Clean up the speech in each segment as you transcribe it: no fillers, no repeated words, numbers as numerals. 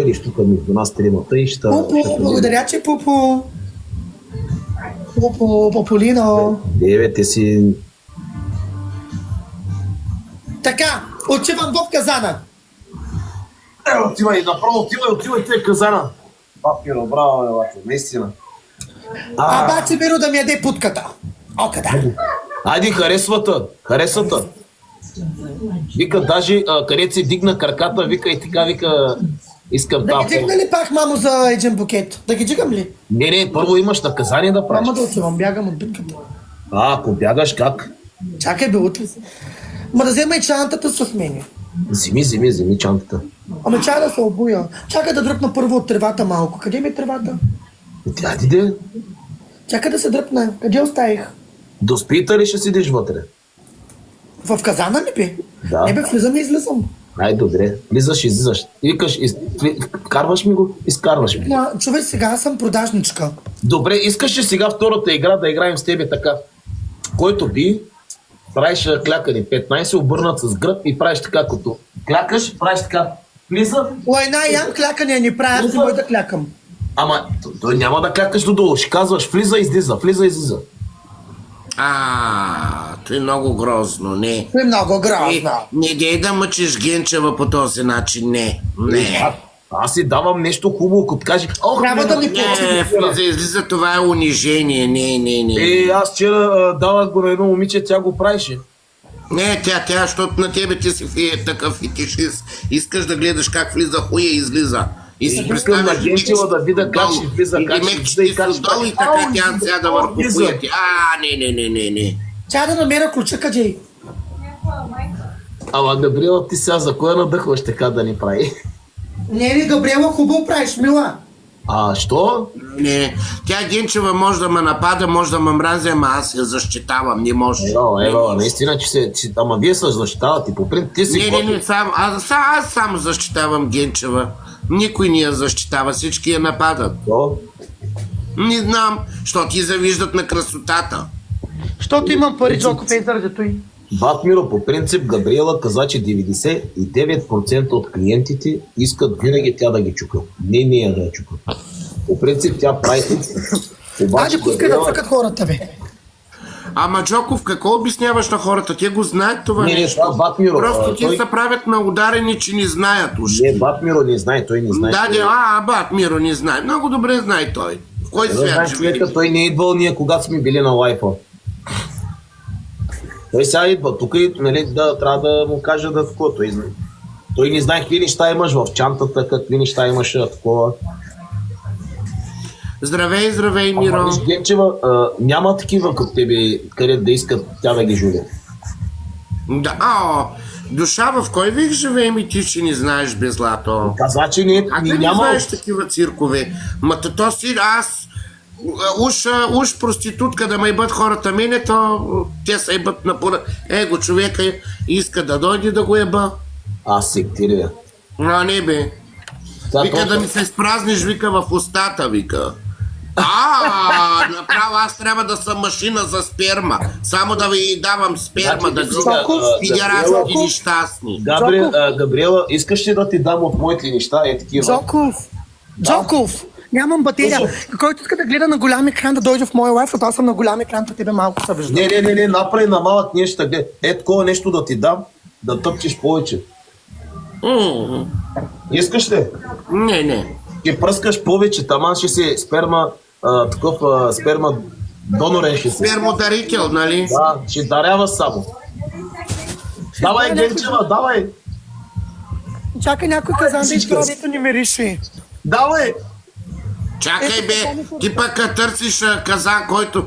дойдеш тук между нас тримата и ще... Пупо, благодаря, че Пупо. Пополино. Девете си... Така, отивам в казана. Отивай, направо отивай те казана. Папиро, браво, бе, наистина. Бачи Миро да ми яде путката. Окъде. Айде, харесвата. Вика, даже където си дигна краката, вика и така, вика, искам Да ги дигна ли пак, мамо, за един букет? Да ги дигам ли? Не, първо имаш наказание да правиш. Няма да отивам, бягам от битката. Ако бягаш, как? Чакай бе, утре. Ма да взема и чантата с мене. Вземи чантата. Ама чакай да се обуя. Чакай да дръпна първо от тревата малко. Къде ми е тревата? Айде, Чакай да се дръпна. Къде оставих? до спита ли ще седиш вътре? В казана ли бе? Да. Не бе, влизам и излизам. Ай, добре. Влизаш, излизаш. И викаш, вкарваш ми го, изкарваш ми. Човек, сега аз съм продажничка. Добре, искаш ли сега втората игра да играем с тебе така? Който би, правиш клякане 15, обърнат с гръб и правиш така, като клякаш, правиш така, влиза. Ям клякане не правя, аз не мога да клякам. Ама, той няма да клякаш додолу, ще казваш влиза, излиза. Това е много грозно, не. Това е много грозно. Не дей да мъчиш Генчева по този начин, не. Аз си давам нещо хубаво, като кажи, трябва да ми Не, влиза, излиза, това е унижение, не. Аз вчера давах го на едно момиче, тя го правише. Не, тя, защото на тебе ти си такъв фетишист. Искаш да гледаш как влиза хуя и излиза. И си Искам на Генчева да видя как ще влиза, как ще влиза и как ще... долу и така тя сяда върху хуя ти. Не. Ча да намеря ключа, къде? Ама, Габриела, ти сега за коя надъхваш така да ни прави? Не, Габриела, хубаво правиш, мила. Що? Не, тя Генчева може да ме напада, може да ме мрази, ама аз я защитавам, не може. Наистина, че ама вие се защитавате, по принцип ти си... Не, аз само защитавам Генчева. Никой не я защитава, всички я нападат. Не знам, що ти завиждат на красотата. Защото имам пари, Джоков, е заради той. Батмиро, по принцип, Габриела каза, че 99% от клиентите искат винаги тя да ги чука. Не нея да я чука. По принцип, тя прави. Обаче, пускай да цъкат хората, бе. Ама Джоков, какво обясняваш на хората? Те го знаят това нещо. Не, Батмиро. Просто те се правят на ударени, че не знаят уж. Не, Батмиро не знае, той не знае. Батмиро не знае. Много добре знае той. В кой свят живее? Той не е идвал ние, когато сме били на лайфа. Той сега идва тук и трябва да му кажа да такова. Той не знае какви неща имаш в чантата, какви неща имаш такова. Здравей, Миро. Генчева, няма такива като тебе, където да искат тя да ги жули. Душа, в кой век живеем и ти, че не знаеш без злато? Казва, че не, не знаеш такива циркове? То си аз... Уж проститутка да ме ебат хората мене, то те се ебат на пора. Човека иска да дойде да го еба. Аз сектиря. Не бе. Вика да ми се изпразниш, вика в устата, вика. Направо аз трябва да съм машина за сперма. Само да ви давам сперма, да ги пидерасти нещастни. Габриела, искаш ли да ти дам от моите неща? Такива. Джоков, нямам батерия. Който иска да гледа на голям екран, да дойде в моя лайф, защото аз съм на голям екран, то тебе малко се вижда. Не, направи на малък нещо да гледа. Такова нещо да ти дам, да тъпчеш повече. Искаш ли? Не. Ще пръскаш повече, таман ще си сперма, такъв сперма донорен ще си. Спермодарител, нали? Да, ще дарява само. Давай, Генчева, давай! Чакай някой казан да изправя, дето не мирише. Давай! Чакай бе, ти пък търсиш казан, който...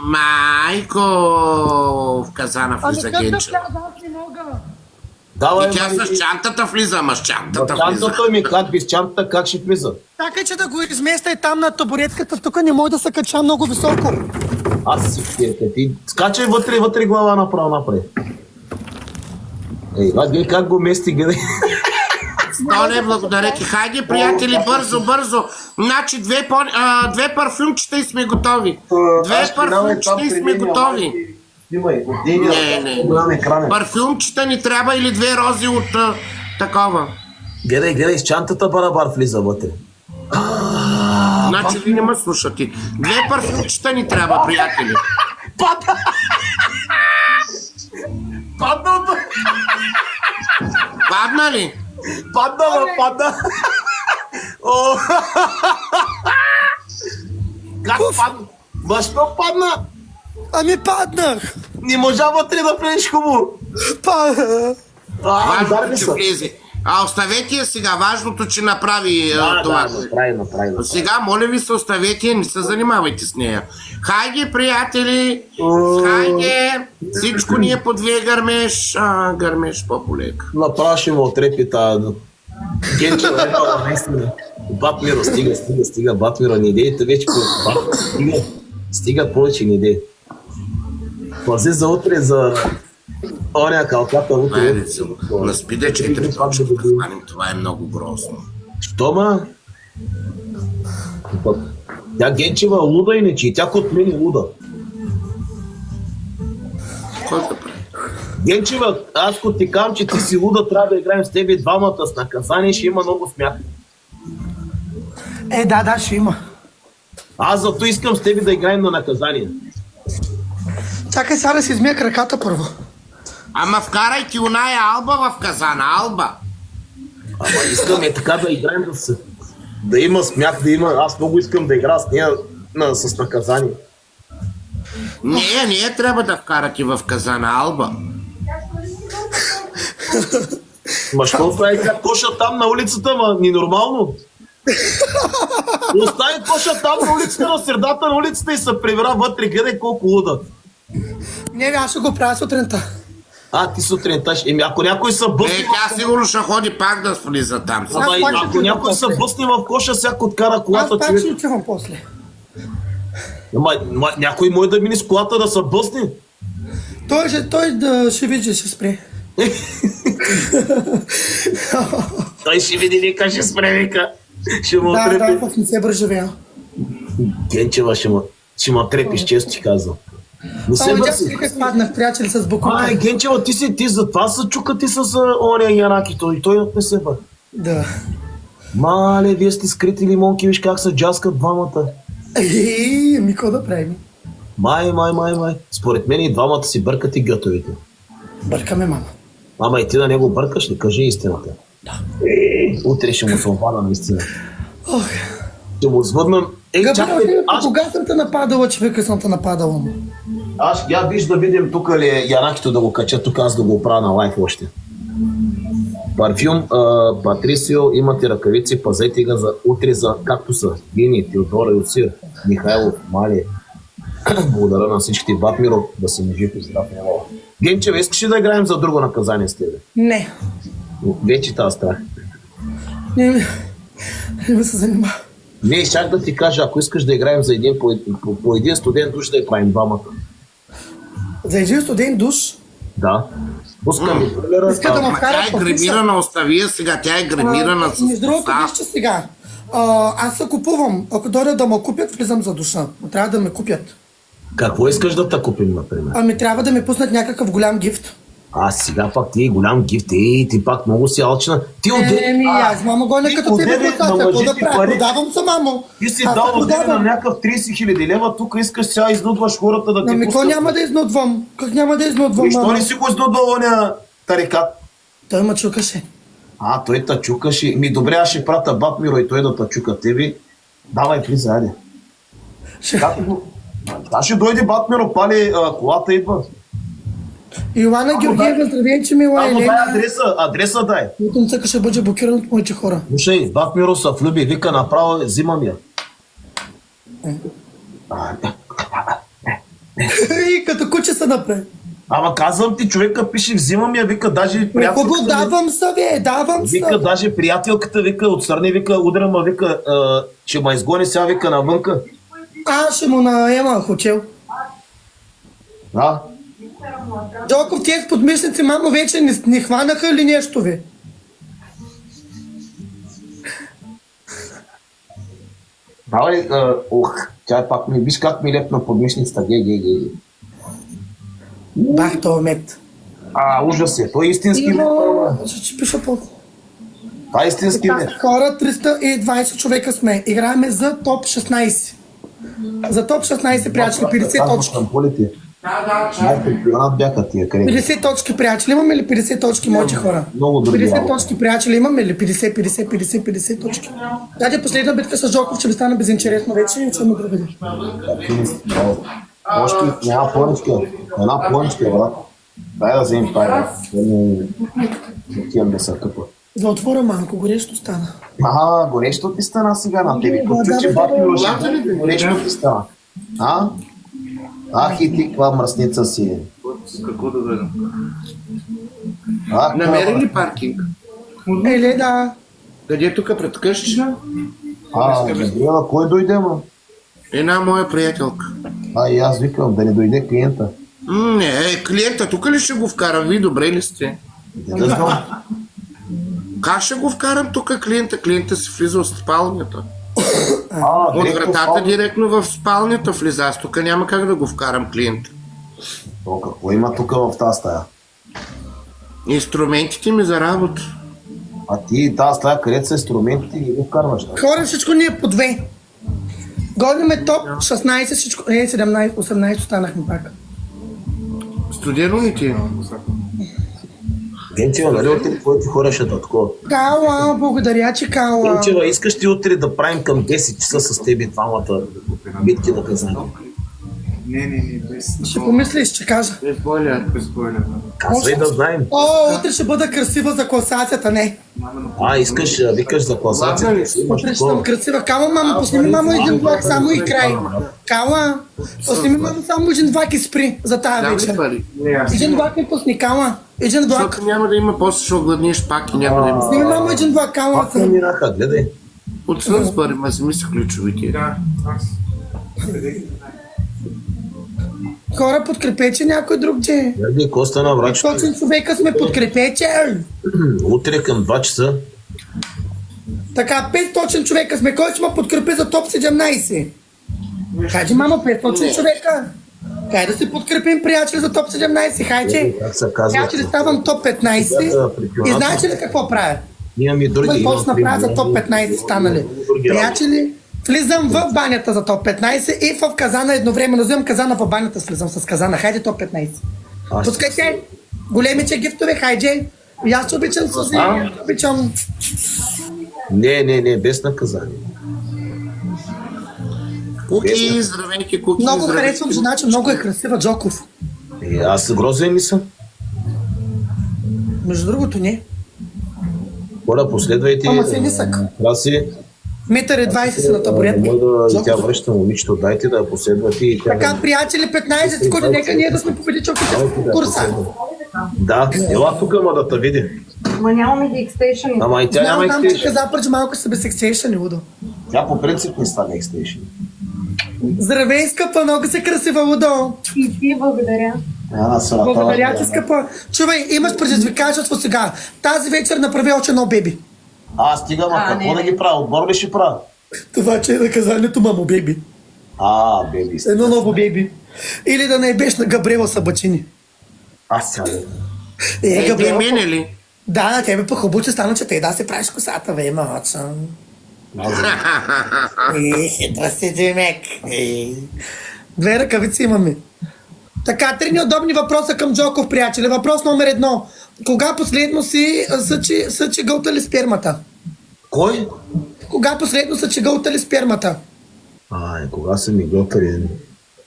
Майко! В казана влиза Генчева. Давай, и тя с чантата влиза, ама с чантата влиза. Чантата ми как без чантата, как ще влиза? Така че да го изместя и там на табуретката, тук не мога да се кача много високо. Аз си ти скачай вътре глава направо. Гледай как го мести, гледай. Стоне, благодаря ти. Хайде, приятели, бързо. Значи две парфюмчета и сме готови. Снимай, Не. голям екран. Парфюмчета ни трябва или 2 рози от такова. Гледай, с чантата барабар влиза вътре. Значи ви не ме слушате. 2 парфюмчета ни трябва, приятели. Падна! Падна ли? Падна! О! Как падна? Защо падна? Ами паднах! Не можа вътре да влезеш хубаво. Важното, удари че се. влезе. Важното, че сега. Важното, че направи това. Направи. Сега, моля ви се, оставете, не се занимавайте с нея. Хайде, приятели! Хайде! Всичко ни е по 2 гърмеш. Гърмеш по-полека. Направо ще му отрепи тази... Генче, наистина. Батмиро, стига, Батмиро, не идеите вече. Стига повече не идеи. Пази за утре, за... Оня калката утре. Айде се, на спиде 4 точки да хванем, това е много грозно. Що, ма? Тя Генчева луда иначе, тя от мен е луда. Кой да прави? Генчева, аз като ти казвам, че ти си луда, трябва да играем с тебе двамата с наказание, ще има много смях. Да, ще има. Аз зато искам с тебе да играем на наказание. Чакай сега да си измия краката първо. Ама вкарайте оная Алба в казана, Алба. Ама искаме така да играем да има смях, да има... Аз много искам да игра с нея с наказание. Не трябва да вкарате в казана, Алба. Ма що прави как коша там на улицата, ма ненормално? Остави коша там на улицата, на средата на улицата и се прибира вътре, гледай колко луда. Не, аз ще го правя сутринта. Ти сутринта ако някой се бъсне... Тя сигурно ще ходи пак да влиза там. Ако някой се бъсне в коша, всяко откара колата... Аз пак ще отивам после. Някой може да мине с колата да се бъсне. Той ще види, ще спре. Той ще види, вика, ще спре, вика. Ще му Да, отрепи. в не се бържавя. Генчева ще ме трепиш, често ти казвам. Не се Ама бърси. дядо как паднах, приятели с букука. Генчева, ти затова се чука ти с ония Янаки, той не се бър. Да. Мале, вие сте скрити лимонки, виж как се джаскат двамата. Ами какво да правим? Май. Според мен и двамата си бъркат и гътовите. Бъркаме, мама. Мама, и ти на него бъркаш ли? Кажи истината. Да. Утре ще му се обада наистина. Ох. Ще му звъднам. Кога съм те нападала, човека съм те нападала? Я виж да видим тук ли е Янакито да го кача, тук аз да го оправя на лайф още. Парфюм, Патрисио, имате ръкавици, пазете ги за утре за както са. Гини, Теодора, Юцир, Михайлов, Мали. Благодаря на всичките. Батмиро, да се жив и здрав не мога. Генчева, искаш ли да играем за друго наказание с тебе? Не. Вече тази страх. Не ме се занимава. Не, чак да ти кажа, ако искаш да играем за един по един студент душ да я правим двамата. За един студент душ? Да. Пускам и трилера. Иска да ме вкара Тя е в офиса. гримирана, остави я сега, тя е гримирана с... Между другото, вижте сега. Аз се купувам. Ако дойдат да ме купят, влизам за душа. Но трябва да ме купят. Какво искаш да те купим, например? Ами трябва да ми пуснат някакъв голям гифт. Сега пак ти е голям гифт, ти пак много си алчна. Ти Аз мамо гоня като тебе отделя пуснат. на Какво мъжете да правя? пари. Продавам се, мамо. Ти си Аз дал се отделя на продавам. някакъв 30 000 лева, тук искаш сега изнудваш хората да ти Ами какво пускат. няма да изнудвам? Как няма да изнудвам, И що мамо? не си го изнудвал оня тарикат? Той ме чукаше. Той те чукаше. Добре, аз ще прата Батмиро и той да те чука тебе. Давай, влиза, айде. Ще дойде Батмиро, пали колата, идва. Йоанна Георгиева, здравейче, мила Дай Елена. адреса дай. Утре цъка ще бъде блокиран от моите хора. Слушай, Батмиро се влюби, вика направо, взимам я. И като куче се направи. Ама казвам ти, човека пише, взимам я, вика, даже Хубаво, приятелката... давам се, бе, давам се. Вика, даже приятелката, вика, отстрани, вика, удря, ма, вика, че ма изгони сега, вика, навънка. Аз ще му наема хотел. Да. Джоков, тия с подмишници, мамо, вече не хванаха ли нещо, бе? Давай, тя пак ми, виж как ми лепна подмишницата, ге. Бах, това мед. Ужас е. Той е истински мед. Ще ти пиша по... Това е истински мед. Хора, 320 човека сме. Играеме за топ 16. За топ 16, приятели, 50 точки. Шампионат бяха тия къде. 50 точки, приятели. Имаме ли 50 точки, моите хора? Много други 50 работи. точки, приятели. Имаме ли 50 точки? Дайте последна битка с Жоков, че ви стане безинтересно вече и чуем другаде. Още няма плъничка. Една плъничка, брат. Дай да вземем това. Отивам да са тъпа. Да отворя малко, горещо стана. Горещо ти стана сега на тебе. Да, Почу, че да, бати да, лъжи. Горещо ти стана. Ах и ти, каква мръсница си. Какво да дойдем? Намери ли паркинг? Еле, да. Къде е тук пред къща? Габриела, кой дойде, ма? Една моя приятелка. И аз викам, да не дойде клиента. Не, клиента тук ли ще го вкарам? Ви добре ли сте? Да знам. Как ще го вкарам тук клиента? Клиента си влиза от спалнята. От директно вратата директно в спалнята влиза. Аз тук няма как да го вкарам клиента. Какво има тук в тази стая? Инструментите ми за работа. А ти тази стая, където са инструментите, ги го вкарваш. Да? Хора, всичко ни е по две. Гоним топ 16, всичко... 17, 18 останахме пак. Студено ли ти? Генчева, нали утре твоите хора ще да такова? Кала, благодаря, че Кала. Генчева, искаш ти утре да правим към 10 часа с тебе двамата битки на казани? Не, без... Ще помислиш, ще кажа. Без бойлер. Казвай да знаем. Утре ще бъда красива за класацията, не. Искаш, викаш за класацията. Утре ще съм красива. Кала, мамо, посними мамо един влак само и край. Кала, посними мамо само един влак и спри за тая вечер. Един влак ми пусни, Кала. Един влак. Защото няма да има, после ще огладниш пак и няма да има. Сними мамо един влак, Кала. Пак мираха, гледай. Отсън сбъри, ма си мисля ключовите. Да, аз. Хора, подкрепете някой друг, че. Гледай, Коста на врачето. Точно човека сме подкрепете. Утре към 2 часа. Така, 500 човека сме. Кой ще ме подкрепи за топ 17? Хайде, мамо, 500 човека. Хайде да си подкрепим, приятели, за топ 17. Хайде. Как се казва? Приятели, ставам топ 15. И знаете ли какво правя? Имам и други. Какво ще направя за топ 15 станали? Приятели, влизам в банята за топ 15 и в казана едновременно. Взимам казана в банята, слизам с казана. Хайде топ 15. Пускайте големите гифтове, хайде. И аз обичам Сузи, обичам... Не, без наказание. Куки, здравейки, Куки. Много харесвам жена, че много е красива, Джоков. Аз грозен ли съм? Между другото, не. Хора, последвайте. Ама си нисък. Краси. Метър и 20 си на табуретка. И тя връща момичето, дайте да я последвате. И тя... Така, приятели, 15 секунди, нека ние да сме победичоките в конкурса. Да, ела тук, ма да те види. Ма нямаме ги екстейшън. Ама и тя няма Знам, че екстейшн. каза, че малко са без екстейшън, Удо. Тя по принцип не стане екстейшн. Здравей, скъпа, много си красива, Удо. И ти благодаря. Благодаря ти, скъпа. Чувай, имаш предизвикателство сега. Тази вечер направи още едно беби. Стига, ма какво да ги правя? Отбор ли ще правя? Това, че е наказанието, мамо, беби. Беби. Едно ново беби. Или да не беше на Габриела Сабачини. Сега. При мене ли? Да, на тебе по-хубаво, че стана, че те да се правиш косата, бе, мача. Хитра си, Димек. Две ръкавици имаме. Така, 3 неудобни въпроса към Джоков, приятели. Въпрос номер 1. Кога последно си съчи гълтали спермата? Кой? Кога последно съчи гълтали спермата? Кога са ми гълтали?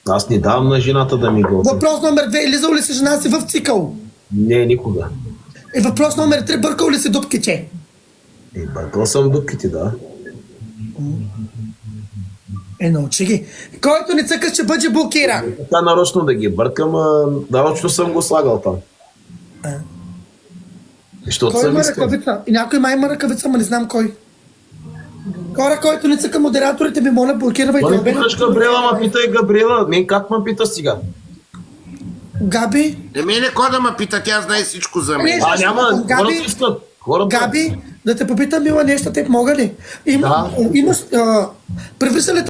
Аз не давам на жената да ми гълтали. Въпрос номер 2. Лизал ли си жена си в цикъл? Не, никога. Въпрос номер 3. Бъркал ли си дупките? Бъркал съм дупките, да. Научи ги. Който не цъка, ще бъде блокира. Така нарочно да ги бъркам, нарочно съм го слагал там. Защото Кой съм има искал. ръкавица? И някой май има ръкавица, ама не знам кой. Хора, който не цъка модераторите, ми моля, блокирайте. Не питаш Габриела, ма питай Габриела. Мен как ма пита сега? Габи? Мене кой да ме пита, тя знае всичко за мен. Няма, Габи? хората искат. Габи, да те попитам, мила нещо, те мога ли? Имаш, превиса ли